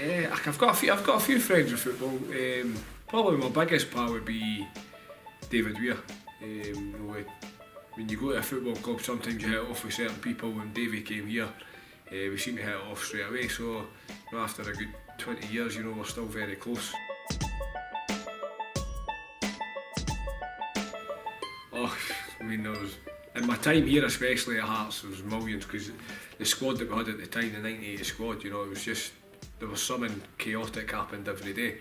I've got a few friends with football. Probably my biggest pal would be David Weir. When you go to a football club, sometimes you hit it off with certain people. When Davey came here, we seemed to hit it off straight away. So after a good 20 years, we're still very close. Oh, there was, in my time here, especially at Hearts, there was millions, because the squad that we had at the time, the 98 squad, it was just, there was something chaotic happened every day.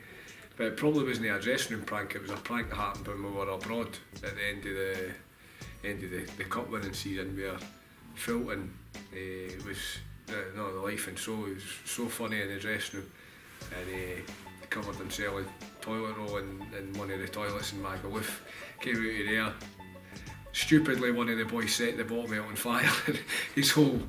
But it probably wasn't a dressing room prank, it was a prank that happened when we were abroad at the end of the cup winning season, where Fulton was the life and soul. He was so funny in the dressing room, and he covered himself with toilet roll in one of the toilets in Magaluf. Came out of there. Stupidly, one of the boys set the bottom out on fire. his whole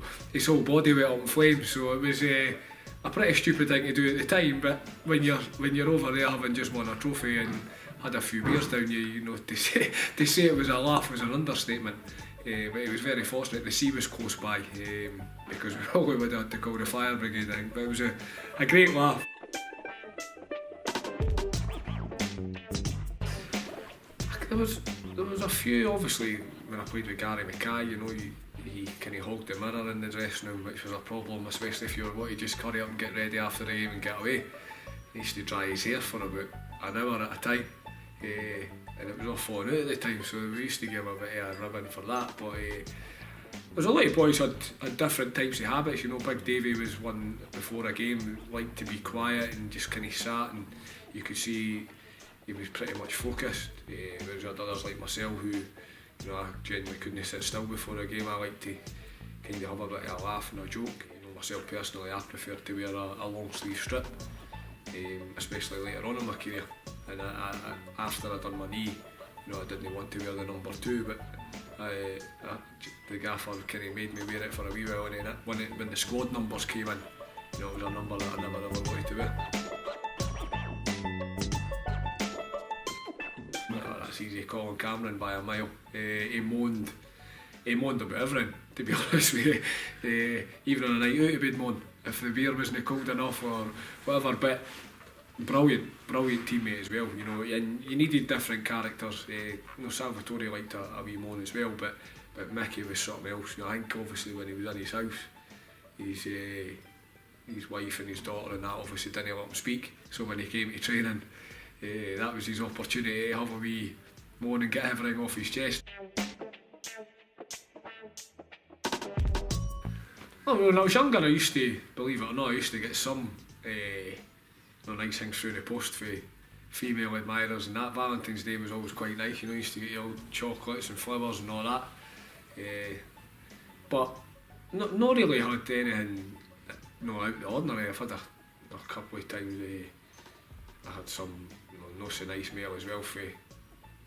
body went up in flames. So it was a pretty stupid thing to do at the time. But when you're over there having just won a trophy and had a few beers down you, to say it was a laugh was an understatement. But it was very fortunate the sea was close by, because we probably would have had to call the fire brigade, I think. But it was a great laugh. There was a few, obviously, when I played with Gary Mackay, he kind of hogged the mirror in the dressing room, which was a problem, especially if you were wanting to just hurry up and get ready after the game and get away. He used to dry his hair for about an hour at a time, and it was all falling out at the time, so we used to give him a bit of a ribbon for that. But there's a lot of boys had different types of habits. Big Davey was one before a game who liked to be quiet and just kind of sat, and you could see he was pretty much focused. Whereas others like myself who, I genuinely couldn't sit still before a game. I like to kind of have a bit of a laugh and a joke. Myself personally, I prefer to wear a long sleeve strip, especially later on in my career. And after I'd done my knee, I didn't want to wear the number 2, but the gaffer kind of made me wear it for a wee while, and then when the squad numbers came in, it was a number that I never ever wanted to wear. That's easy calling Cameron by a mile. He moaned about everything, to be honest with you. Even on a night out, he'd moan if the beer wasn't cold enough or whatever. But brilliant teammate as well. And you needed different characters. Salvatore liked a wee moan as well, but Mickey was something else. I think obviously when he was in his house, his wife and his daughter and that obviously didn't let him speak. So when he came to training, that was his opportunity to have a wee moan and get everything off his chest. When I was younger, I used to, believe it or not, I used to get some nice things through the post for female admirers, and that Valentine's Day was always quite nice. You used to get your chocolates and flowers and all that. But not really had anything out of the ordinary. I've had a couple of times I had some not so nice mail as well for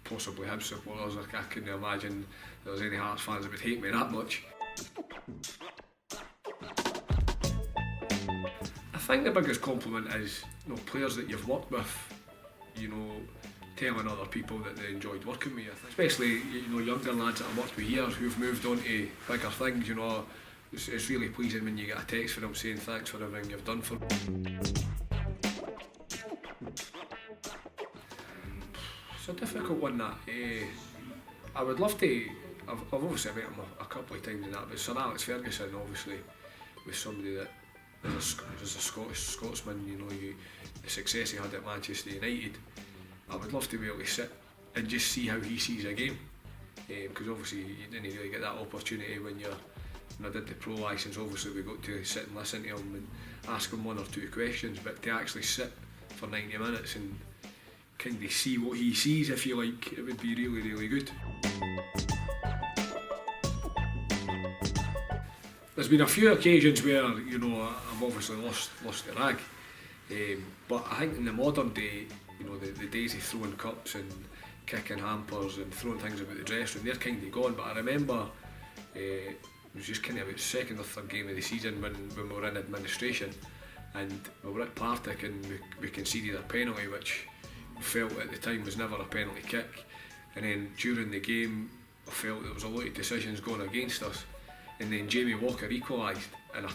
possibly Hibs supporters. I couldn't imagine there was any Hearts fans that would hate me that much. I think the biggest compliment is players that you've worked with, telling other people that they enjoyed working with you. Especially younger lads that I worked with here who've moved on to bigger things. It's really pleasing when you get a text from them saying thanks for everything you've done for them. It's a difficult one, that. I would love to. I've obviously met him a couple of times in that, but Sir Alex Ferguson obviously was somebody that as a Scotsman, the success he had at Manchester United. I would love to be able to sit and just see how he sees a game, because obviously you didn't really get that opportunity when I did the pro licence. Obviously we got to sit and listen to him and ask him one or two questions, but to actually sit for 90 minutes and kind of see what he sees, if you like, it would be really good. There's been a few occasions where I've obviously lost the rag, but I think in the modern day, the days of throwing cups and kicking hampers and throwing things about the dressing room, they're kind of gone. But I remember it was just kind of about the second or third game of the season when we were in administration, and we were at Partick and we conceded a penalty which I felt at the time was never a penalty kick, and then during the game I felt there was a lot of decisions going against us, and then Jamie Walker equalised, and I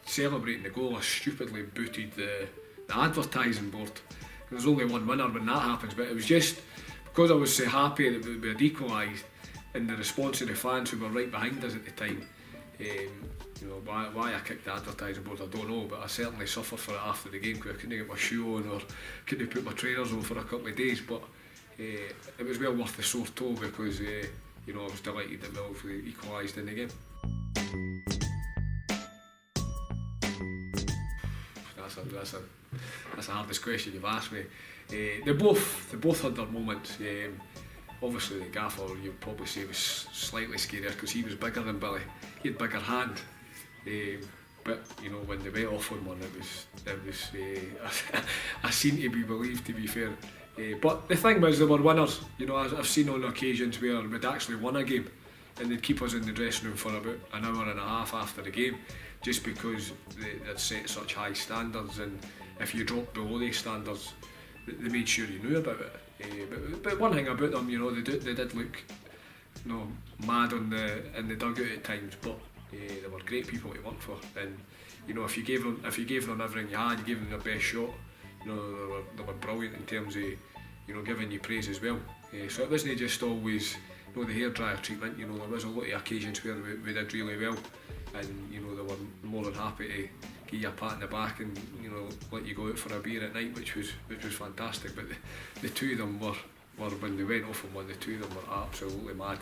celebrating the goal, I stupidly booted the advertising board. There's only one winner when that happens, but it was just because I was so happy that we had equalised, and the response of the fans who were right behind us at the time. You know, why I kicked the advertising board, I don't know, but I certainly suffered for it after the game because I couldn't get my shoe on or couldn't put my trainers on for a couple of days. But it was well worth the sore toe because you know, I was delighted that we obviously equalised in the game. That's the hardest question you've asked me. They both had their moments. Obviously the gaffer, you'd probably say, was slightly scarier because he was bigger than Billy. He had bigger hand. But you know, when they went off on one, it was a scene to be believed, to be fair. But the thing was, they were winners. You know, I've seen on occasions where we'd actually won a game and they'd keep us in the dressing room for about an hour and a half after the game, just because they'd set such high standards, and if you dropped below these standards, they made sure you knew about it. But one thing about them, you know, they did look, you know, mad in the dugout at times, but they were great people to work for. And you know, if you gave them everything you had, you gave them their best shot, you know, they were brilliant in terms of, you know, giving you praise as well. So it wasn't just always, you know, the hairdryer treatment. You know, there was a lot of occasions where we did really well, and you know, they were more than happy to give you a pat in the back and, you know, let you go out for a beer at night, which was fantastic. But the two of them were when they went off and won, the two of them were absolutely mad.